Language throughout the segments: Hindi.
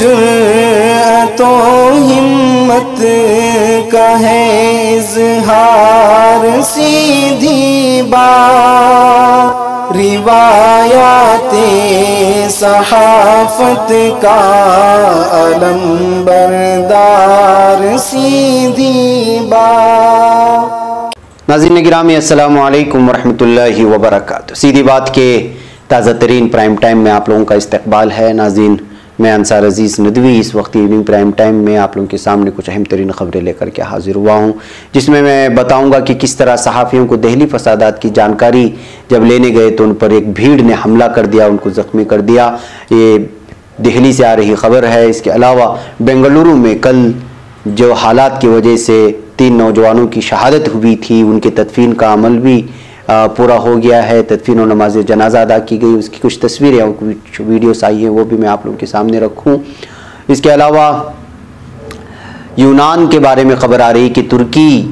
तो हिम्मत का है इज़हार, सीधी बात रिवायाते सहाफत का अलंबरदार, सीधी बात। नाज़रीन गिरामी अस्सलामु अलैकुम वरहमतुल्लाहि वबरकातुहू। सीधी बात के ताज़ा तरीन प्राइम टाइम में आप लोगों का इस्तकबाल है। नाज़रीन मैं अंसार अजीज़ नदवी इस वक्त इवनिंग प्राइम टाइम में आप लोगों के सामने कुछ अहम तरीन ख़बरें लेकर के हाजिर हुआ हूँ, जिसमें मैं बताऊँगा कि किस तरह सहाफ़ियों को दहली फसादात की जानकारी जब लेने गए तो उन पर एक भीड़ ने हमला कर दिया, उनको ज़ख्मी कर दिया। ये दिल्ली से आ रही ख़बर है। इसके अलावा बेंगलुरु में कल जो हालात की वजह से 3 नौजवानों की शहादत हुई थी, उनके तदफीन का अमल भी पूरा हो गया है। तदफीन और नमाज जनाजा अदा की गई, उसकी कुछ तस्वीरें और कुछ वीडियोस आई हैं, वो भी मैं आप लोगों के सामने रखूं। इसके अलावा यूनान के बारे में ख़बर आ रही कि तुर्की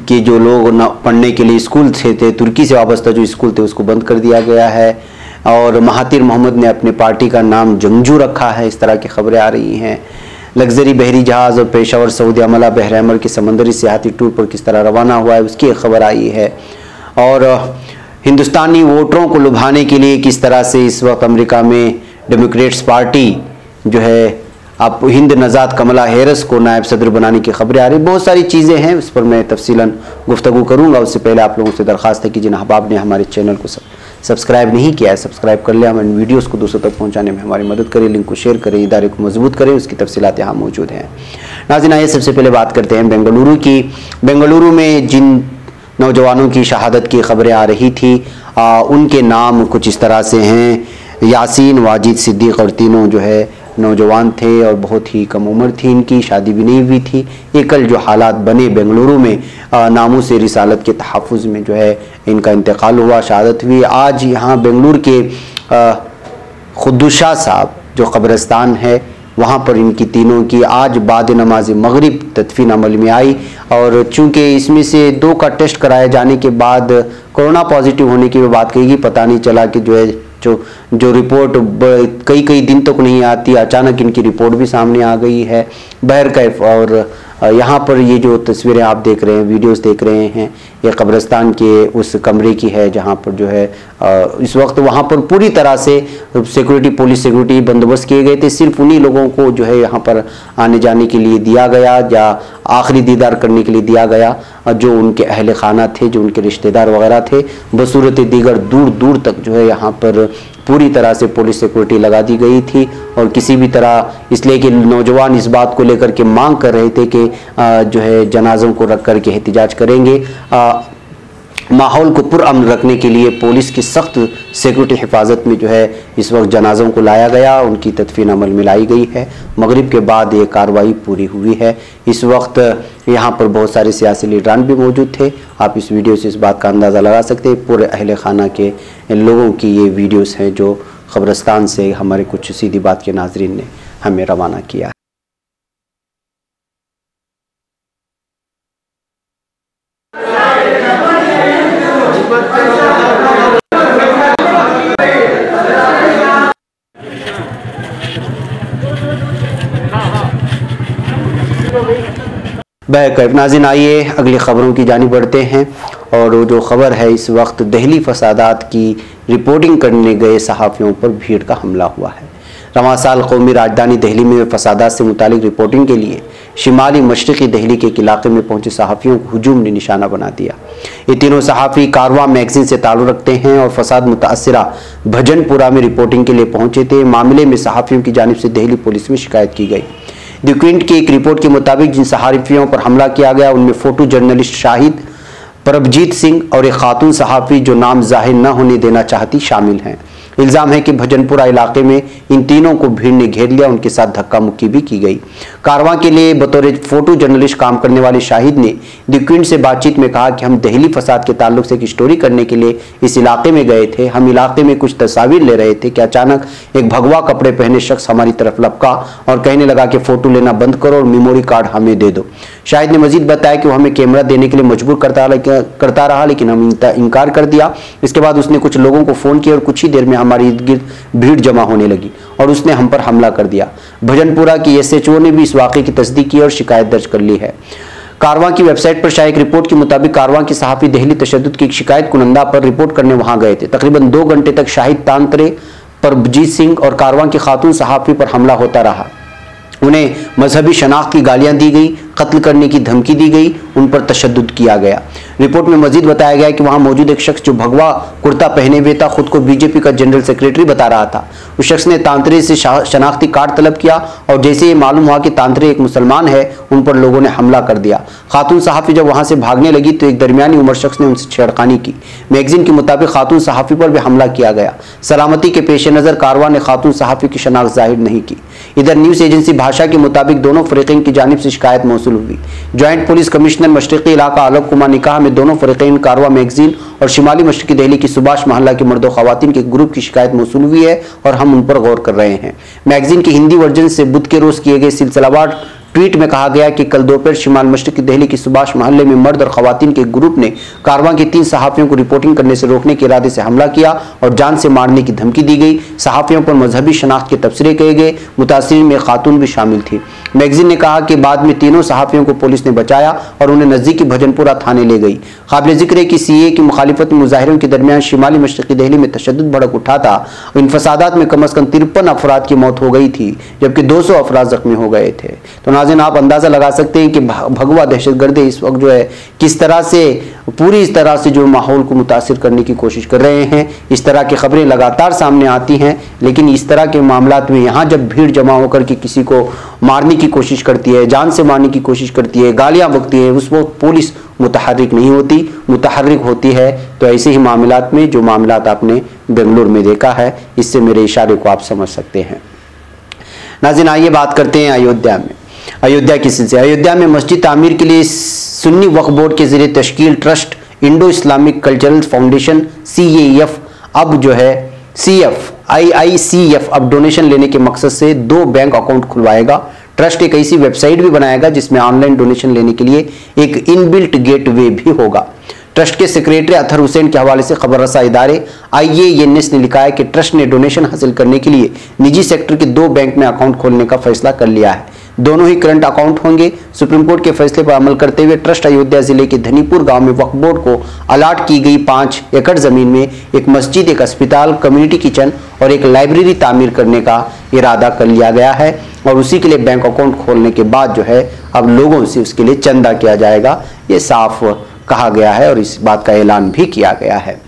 के जो लोग पढ़ने के लिए स्कूल थे, तुर्की से वाबस्ता जो स्कूल थे उसको बंद कर दिया गया है। और महातिर मोहम्मद ने अपने पार्टी का नाम जंगजू रखा है, इस तरह की ख़बरें आ रही हैं। लग्जरी बहरी जहाज़ और पेशावर सऊदी अमला बहरहमर के समंदरी सियाहती टूर पर किस तरह रवाना हुआ है, उसकी एक खबर आई है। और हिंदुस्तानी वोटरों को लुभाने के लिए किस तरह से इस वक्त अमेरिका में डेमोक्रेट्स पार्टी जो है अब हिंद नज़ात कमला हैरिस को नायब सदर बनाने की खबरें आ रही। बहुत सारी चीज़ें हैं, उस पर मैं तफसीलन गुफ्तगू करूँगा। उससे पहले आप लोगों से दरख्वास्त है कि जिन अहबाब ने हमारे चैनल को सब्सक्राइब नहीं किया है, सब्सक्राइब कर लिया। इन वीडियोस को दूसरों तक पहुंचाने में हमारी मदद करें, लिंक को शेयर करें, इदारे को मजबूत करें। उसकी तफसीलात यहाँ मौजूद हैं। नाज़रीन आइए सबसे पहले बात करते हैं बेंगलुरु की। बेंगलुरु में जिन नौजवानों की शहादत की खबरें आ रही थी उनके नाम कुछ इस तरह से हैं। यासीन, वाजिद, सिद्दीक और तीनों जो है नौजवान थे और बहुत ही कम उम्र थी इनकी, शादी भी नहीं हुई थी। ये कल जो हालात बने बेंगलुरु में नामों से रिसालत के तहफ़्फ़ुज़ में जो है इनका इंतकाल हुआ, शहादत हुई। आज यहाँ बेंगलुरु के खुद्दुशाह साहब जो कब्रिस्तान है वहाँ पर इनकी तीनों की आज बाद नमाज मगरिब तदफीन अमल में आई। और चूँकि इसमें से 2 का टेस्ट कराए जाने के बाद कोरोना पॉजिटिव होने की बात कही, पता नहीं चला कि जो है जो रिपोर्ट कई दिन तक नहीं आती, अचानक इनकी रिपोर्ट भी सामने आ गई है। बहरकैफ और यहाँ पर ये जो तस्वीरें आप देख रहे हैं, वीडियोस देख रहे हैं, ये कब्रिस्तान के उस कमरे की है जहाँ पर जो है इस वक्त वहाँ पर पूरी तरह से सिक्योरिटी, पुलिस सिक्योरिटी बंदोबस्त किए गए थे। सिर्फ उन्हीं लोगों को जो है यहाँ पर आने जाने के लिए दिया गया या आखिरी दीदार करने के लिए दिया गया, जो उनके अहल खाना थे, जो उनके रिश्तेदार वगैरह थे। बसूरत दीगर दूर दूर तक जो है यहाँ पर पूरी तरह से पुलिस सिक्योरिटी लगा दी गई थी। और किसी भी तरह, इसलिए कि नौजवान इस बात को लेकर के मांग कर रहे थे कि जो है जनाज़ों को रख कर के एहतिजाज करेंगे। माहौल को पुरअमन रखने के लिए पुलिस की सख्त सिक्योरिटी हिफाजत में जो है इस वक्त जनाज़ों को लाया गया, उनकी तदफीन अमल में लाई गई है। मगरिब के बाद ये कार्रवाई पूरी हुई है। इस वक्त यहाँ पर बहुत सारे सियासी लीडरान भी मौजूद थे। आप इस वीडियो से इस बात का अंदाज़ा लगा सकते हैं। पूरे अहले खाना के लोगों की ये वीडियोस हैं जो कब्रिस्तान से हमारे कुछ सीधी बात के नाजरीन ने हमें रवाना किया। बहरकैफ नाज़रीन आइए अगली ख़बरों की जानिब बढ़ते हैं। और वो जो ख़बर है, इस वक्त दहली फसादात की रिपोर्टिंग करने गए सहाफ़ियों पर भीड़ का हमला हुआ है। रवां साल कौमी राजधानी दिल्ली में फसादात से मुतालिक रिपोर्टिंग के लिए शिमाली मशरक़ी दिल्ली के एक इलाके में पहुंचे सहाफ़ियों को हुजूम ने निशाना बना दिया। ये तीनों सहाफ़ी कारवां मैगज़ीन से ताल्लुक़ रखते हैं और फसाद मुतासिरा भजनपुरा में रिपोर्टिंग के लिए पहुंचे थे। मामले में सहाफ़ियों की जानिब से दिल्ली पुलिस में शिकायत की गई। द क्विंट की एक रिपोर्ट के मुताबिक जिन सहाफ़ियों पर हमला किया गया उनमें फ़ोटो जर्नलिस्ट शाहिद, प्रभजीत सिंह और एक खातून सहाफ़ी जो नाम जाहिर न होने देना चाहती शामिल हैं। इल्ज़ाम है कि भजनपुरा इलाके में इन तीनों को भीड़ ने घेर लिया, उनके साथ धक्का मुक्की भी की गई। कारवां के लिए बतौर फोटो जर्नलिस्ट काम करने वाले शाहिद ने द क्विंट से बातचीत में कहा कि हम दहली फसाद के ताल्लुक से एक स्टोरी करने के लिए इस इलाके में गए थे। हम इलाके में कुछ तस्वीर ले रहे थे कि अचानक एक भगवा कपड़े पहने शख्स हमारी तरफ लपका और कहने लगा कि फ़ोटो लेना बंद करो और मेमोरी कार्ड हमें दे दो। शाहिद ने मजीद बताया कि वो हमें कैमरा देने के लिए मजबूर करता रहा लेकिन हम इनकार कर दिया। इसके बाद उसने कुछ लोगों को फ़ोन किया और कुछ ही देर में हमारे इर्द गिर्द भीड़ जमा होने लगी और उसने हम पर हमला कर दिया। भजनपुरा की SHO ने भी इस वाक़े की तस्दीक की और शिकायत दर्ज कर ली है। कारवां की वेबसाइट पर शायद एक रिपोर्ट के मुताबिक कारवां के सहाफ़ी दिल्ली तशद्दुद की एक शिकायत कुनंदा पर रिपोर्ट करने वहां गए थे। तकरीबन 2 घंटे तक शाहिद तांत्रे, परमजीत सिंह और कारवां की खातून सहाफ़ी पर हमला होता रहा। उन्हें मजहबी शनाख्त की गालियां दी गई, कत्ल करने की धमकी दी गई, उन पर तशद्दुद किया गया। रिपोर्ट में मजीद बताया गया कि वहां मौजूद एक शख्स जो भगवा कुर्ता पहने हुए था, खुद को बीजेपी का जनरल सेक्रेटरी बता रहा था। उस शख्स ने तांत्रे से शनाख्ती कार्ड तलब किया और जैसे ही मालूम हुआ कि तांत्रे एक मुसलमान है, उन पर लोगों ने हमला कर दिया। खातून सहाफ़ी जब वहां से भागने लगी तो एक दरमियानी उम्र शख्स ने उनसे छेड़खानी की। मैगजीन के मुताबिक खातून सहाफ़ी पर भी हमला किया गया। सलामती के पेश नज़र कारवां ने खातून सहाफ़ी की शनाख्त जाहिर नहीं की। इधर न्यूज़ एजेंसी भाषा के मुताबिक दोनों फरीक़ैन की जानिब से शिकायत मौसूल हुई। ज्वाइंट पुलिस कमिश्नर मशरिकी इलाका आलोक कुमार ने कहा, हमें दोनों फरीक़ैन कारवां मैगजीन और शिमाली मशरिकी दिल्ली की सुभाष महल्ला के मर्द ख़वातीन के ग्रुप की शिकायत मौसूल हुई है और हम उन पर गौर कर रहे हैं। मैगजीन के हिंदी वर्जन से बुध के रोज़ किए गए सिलसिलावार ट्वीट में कहा गया कि कल दोपहर शिमाल मशरिकी दिल्ली की सुभाष महल्ले में मर्द और खवातीन के ग्रुप ने कारवां के 3 सहाफ़ियों को रिपोर्टिंग करने से रोकने के इरादे से हमला किया और जान से मारने की धमकी दी गई। सहाफ़ियों पर मजहबी शनाख्त के तबसरे किए गए। मुतासिरीन में खातून भी शामिल थी। मैगजीन ने कहा कि बाद में तीनों सहाफ़ियों को पुलिस ने बचाया और उन्हें नज़दीकी भजनपुरा थाने ले गई। काबिल ज़िक्र है कि CAA की मुखालिफत में मुजाहिरों के दरमियान शिमाली मशरिकी दिल्ली में तशद्दुद भड़क उठा था। इन फसादात में कम अज़ कम 53 अफराद की मौत हो गई थी, जबकि 200 अफराद जख्मी हो गए थे। तो नाज़रीन, आप अंदाज़ा लगा सकते हैं कि भगवा दहशतगर्द इस वक्त जो है किस तरह से पूरी इस तरह से जो माहौल को मुतासिर करने की कोशिश कर रहे हैं। इस तरह की खबरें लगातार सामने आती हैं, लेकिन इस तरह के मामलात में यहाँ जब भीड़ जमा होकर के किसी को मारने की कोशिश करती है, जान से मारने की कोशिश करती है, गालियाँ बकती है, उस वक्त पुलिस मुतहर्रिक नहीं होती, मुतहर्रिक होती है। तो ऐसे ही मामलात में जो मामलात आपने बेंगलुरु में देखा है, इससे मेरे इशारे को आप समझ सकते हैं। नाज़रीन, आइए बात करते हैं अयोध्या में। अयोध्या की सिलसिला। अयोध्या में मस्जिद तामीर के लिए सुन्नी वक्फ बोर्ड के जरिए तश्कील trust Indo Islamic cultural foundation CAF अब जो है IICF अब डोनेशन लेने के मकसद से 2 बैंक अकाउंट खुलवाएगा। ट्रस्ट एक ऐसी वेबसाइट भी बनाएगा जिसमें ऑनलाइन डोनेशन लेने के लिए एक इनबिल्ट गेटवे भी होगा। ट्रस्ट के सेक्रेटरी अतहर हुसैन के हवाले से खबर रसा इदारे IANS ने लिखा है कि ट्रस्ट ने डोनेशन हासिल करने के लिए निजी सेक्टर के 2 बैंक में अकाउंट खोलने का फैसला कर लिया है। दोनों ही करंट अकाउंट होंगे। सुप्रीम कोर्ट के फैसले पर अमल करते हुए ट्रस्ट अयोध्या जिले के धनीपुर गांव में वक्फ बोर्ड को अलाट की गई 5 एकड़ जमीन में एक मस्जिद, एक अस्पताल, कम्युनिटी किचन और एक लाइब्रेरी तामीर करने का इरादा कर लिया गया है और उसी के लिए बैंक अकाउंट खोलने के बाद जो है अब लोगों से उसके लिए चंदा किया जाएगा। ये साफ कहा गया है और इस बात का ऐलान भी किया गया है।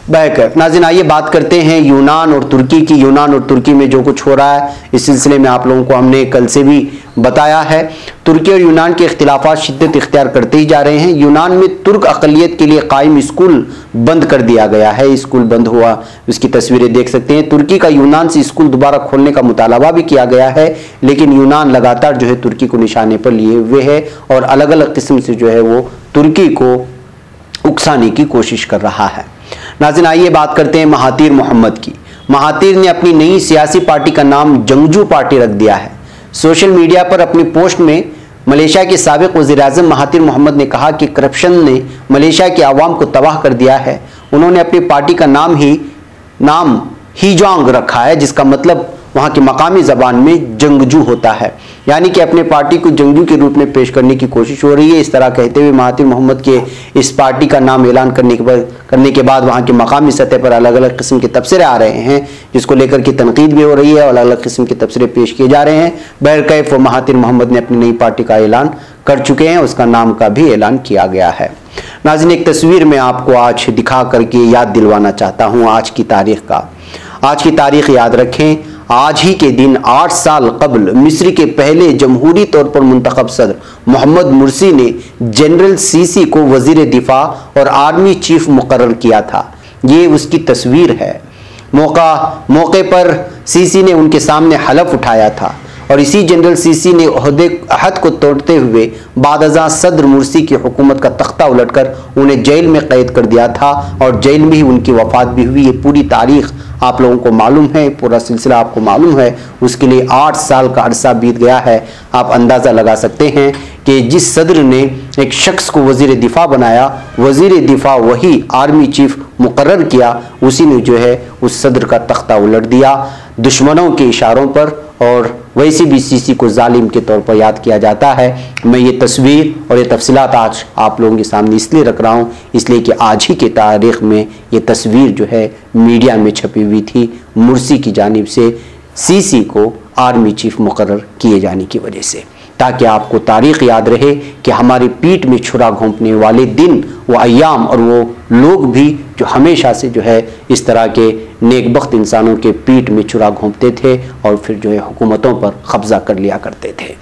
बहकर नाज़रीन, आइए बात करते हैं यूनान और तुर्की की। यूनान और तुर्की में जो कुछ हो रहा है इस सिलसिले में आप लोगों को हमने कल से भी बताया है। तुर्की और यूनान के इख्तिलाफात शिद्दत इख्तियार करते ही जा रहे हैं। यूनान में तुर्क अक़लियत के लिए कायम स्कूल बंद कर दिया गया है। स्कूल बंद हुआ, उसकी तस्वीरें देख सकते हैं। तुर्की का यूनान से स्कूल दोबारा खोलने का मुतालबा भी किया गया है, लेकिन यूनान लगातार जो है तुर्की को निशाने पर लिए हुए है और अलग अलग किस्म से जो है वो तुर्की को उकसाने की कोशिश कर रहा है। नाज़रीन, आइए बात करते हैं महातीर मोहम्मद की। महातीर ने अपनी नई सियासी पार्टी का नाम जंगजू पार्टी रख दिया है। सोशल मीडिया पर अपनी पोस्ट में मलेशिया के साबिक वज़ीर-ए-आज़म महातीर मोहम्मद ने कहा कि करप्शन ने मलेशिया के आवाम को तबाह कर दिया है। उन्होंने अपनी पार्टी का नाम हीजोंग रखा है, जिसका मतलब वहाँ की मकामी ज़बान में जंगजू होता है, यानी कि अपने पार्टी को जंगजू के रूप में पेश करने की कोशिश हो रही है। इस तरह कहते हुए महातीर मोहम्मद के इस पार्टी का नाम ऐलान करने के बाद वहाँ के मकामी सतह पर अलग अलग किस्म के तबसरे आ रहे हैं, जिसको लेकर की तनकीद भी हो रही है और अलग अलग किस्म के तबसरे पेश किए जा रहे हैं। बहरकैफ महातीर मोहम्मद ने अपनी नई पार्टी का ऐलान कर चुके हैं, उसका नाम का भी ऐलान किया गया है। नाज़रीन, एक तस्वीर में आपको आज दिखा करके याद दिलवाना चाहता हूँ आज की तारीख का। आज की तारीख याद रखें। आज ही के दिन 8 साल कबल मिस्र के पहले जमहूरी तौर पर मुंतखब सदर मोहम्मद मुर्सी ने जनरल सीसी को वजीर दिफा और आर्मी चीफ मुकर्रर किया था। ये उसकी तस्वीर है। मौके पर सीसी ने उनके सामने हलफ उठाया था और इसी जनरल सीसी ने अहद को तोड़ते हुए बादअज़ां सदर मुर्सी की हुकूमत का तख्ता उलटकर उन्हें जेल में कैद कर दिया था और जेल में ही उनकी वफात भी हुई। ये पूरी तारीख आप लोगों को मालूम है, पूरा सिलसिला आपको मालूम है। उसके लिए 8 साल का अरसा बीत गया है। आप अंदाज़ा लगा सकते हैं कि जिस सदर ने एक शख्स को वज़ीर दिफा बनाया, वज़ीर दिफा वही आर्मी चीफ मुकर्रर किया, उसी ने जो है उस सदर का तख्ता उलट दिया। दुश्मनों के इशारों पर, और वैसे भी सीसी को जालिम के तौर पर याद किया जाता है। मैं ये तस्वीर और ये तफसीलात आज आप लोगों के सामने इसलिए रख रहा हूँ, इसलिए कि आज ही के तारीख में ये तस्वीर जो है मीडिया में छपी हुई थी मुर्सी की जानिब से सीसी को आर्मी चीफ मुकर्रर किए जाने की वजह से, ताकि आपको तारीख याद रहे कि हमारी पीठ में छुरा घोंपने वाले दिन, वो अय्याम और वो लोग भी जो हमेशा से जो है इस तरह के नेकबख्त इंसानों के पीठ में छुरा घोंपते थे और फिर जो है हुकूमतों पर कब्जा कर लिया करते थे।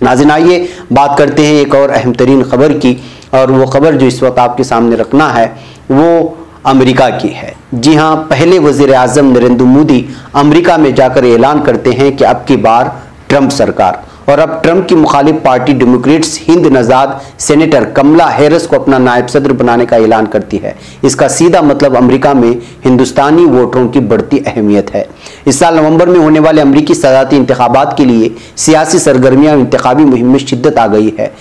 नाज़रीन, आइए बात करते हैं एक और अहम तरीन खबर की, और वो खबर जो इस वक्त आपके सामने रखना है वो अमेरिका की है। जी हाँ, पहले वज़ीर आज़म नरेंद्र मोदी अमेरिका में जाकर ऐलान करते हैं कि अब की बार ट्रंप सरकार, और अब ट्रंप की मुखालिफ पार्टी डेमोक्रेट्स हिंद नजाद सेनेटर कमला हैरिस को अपना नायब सदर बनाने का ऐलान करती है। इसका सीधा मतलब अमेरिका में हिंदुस्तानी वोटरों की बढ़ती अहमियत है। इस साल नवंबर में होने वाले अमेरिकी सदारती इंतखाबात के लिए सियासी सरगर्मियां और इंतखाबी मुहिम में शिद्दत आ गई है।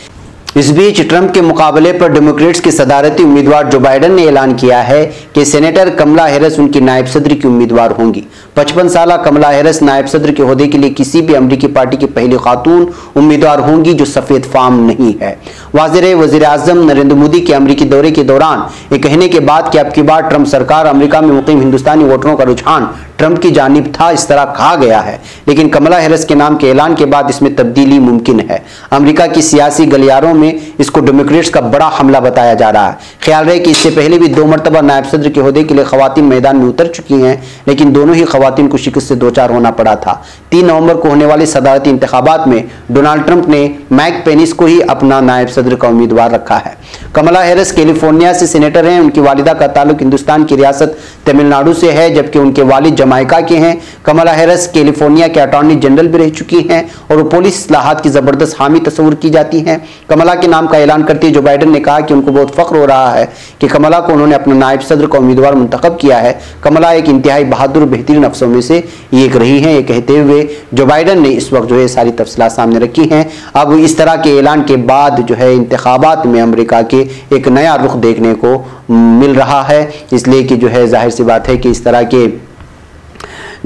इस बीच ट्रंप के मुकाबले पर डेमोक्रेट्स के सदारती उम्मीदवार जो बाइडन ने ऐलान किया है कि सेनेटर कमला हैरिस उनकी नायब सदर की उम्मीदवार होंगी। 55 साल कमला हैरिस नायब सदर के ओहदे के लिए किसी भी अमेरिकी पार्टी की पहली खातून उम्मीदवार होंगी जो सफेद फार्म नहीं है। वाज़ेह रहे, वज़ीर आज़म नरेंद्र मोदी के अमेरिकी दौरे के दौरान ये कहने के बाद कि अब की बार ट्रंप सरकार, अमेरिका में मुकीम हिंदुस्तानी वोटरों का रुझान ट्रंप की जानिब था, इस तरह कहा गया है। लेकिन कमला हैरिस के नाम के ऐलान के बाद इसमें तब्दीली मुमकिन है। अमेरिका की सियासी गलियारों में इसको डेमोक्रेट्स का बड़ा हमला बताया जा रहा है। ख्याल रहे कि इससे पहले भी 2 मरतबा नायब सदर के ओहदे के लिए खवातीन मैदान में उतर चुकी हैं, लेकिन दोनों ही खवातीन को शिकस्त से दो चार होना पड़ा था। 3 नवंबर को होने वाले सदारती इंतखाबात में डोनाल्ड ट्रंप ने मैक पेनिस को ही अपना नायब सदर का उम्मीदवार रखा है। कमला हैरिस कैलिफोर्निया से सेनेटर हैं। उनकी वालिदा का ताल्लुक हिंदुस्तान की रियासत तमिलनाडु से है, जबकि उनके वालिद जमाइका के हैं। कमला हैरिस कैलिफोर्निया के अटॉर्नी जनरल भी रह चुकी हैं और वो पुलिस इस्लाहात की जबरदस्त हामी तस्वुर की जाती हैं। कमला के नाम का ऐलान करते हुए जो बाइडन ने कहा कि उनको बहुत फख्र हो रहा है कि कमला को उन्होंने अपना नायब सदर का उम्मीदवार मुंतखब किया है। कमला एक इंतहाई बहादुर बेहतरीन अफसरों में से एक रही हैं। ये कहते हुए जो बाइडन ने इस वक्त जो है सारी तफसीलात सामने रखी हैं। अब इस तरह के ऐलान के बाद जो है इंतखाबात में अमेरिका के एक नया रुख देखने को मिल रहा है, इसलिए कि जो है जाहिर सी बात है कि इस तरह के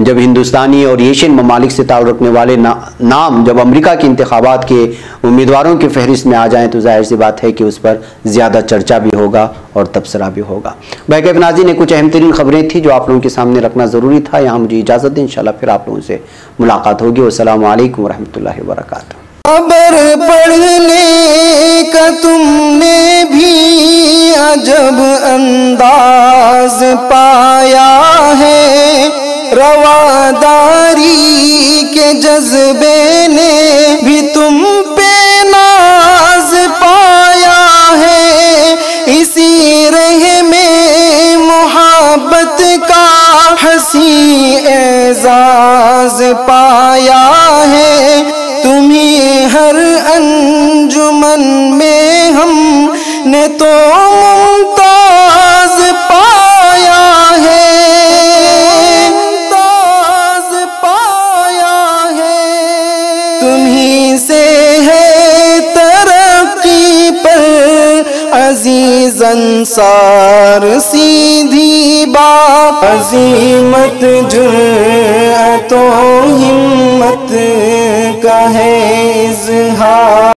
जब हिंदुस्तानी और एशियन ममालिक से ताल्लुक़ रखने वाले नाम जब अमेरिका के इंतखाबात के उम्मीदवारों की फहरिस्त में आ जाएं तो जाहिर सी बात है कि उस पर ज़्यादा चर्चा भी होगा और तबसरा भी होगा। भाई नाज़रीन, ने कुछ अहम तरीन खबरें थी जो आप लोगों के सामने रखना ज़रूरी था। यहाँ मुझे इजाज़त दें, इंशाल्लाह फिर आप लोगों से मुलाकात होगी। अस्सलामु अलैकुम वरहमतुल्लाहि वबरकातुहू। खबर पढ़ने का तुमने भी अजब अंदाज पाया है, रवादारी के जज्बे ने भी तुम पे नाज पाया है, इसी रह में मोहब्बत का हंसी एजाज पाया है। तुम्हें हर अंजुमन में हमने तो मुमताज पाया है, मुमताज पाया है। तुम्हीं से है तरक्की पर अजीज अंसार सीधी बात, अजीमत जुर्अतो हिम्मत का है इज़हार।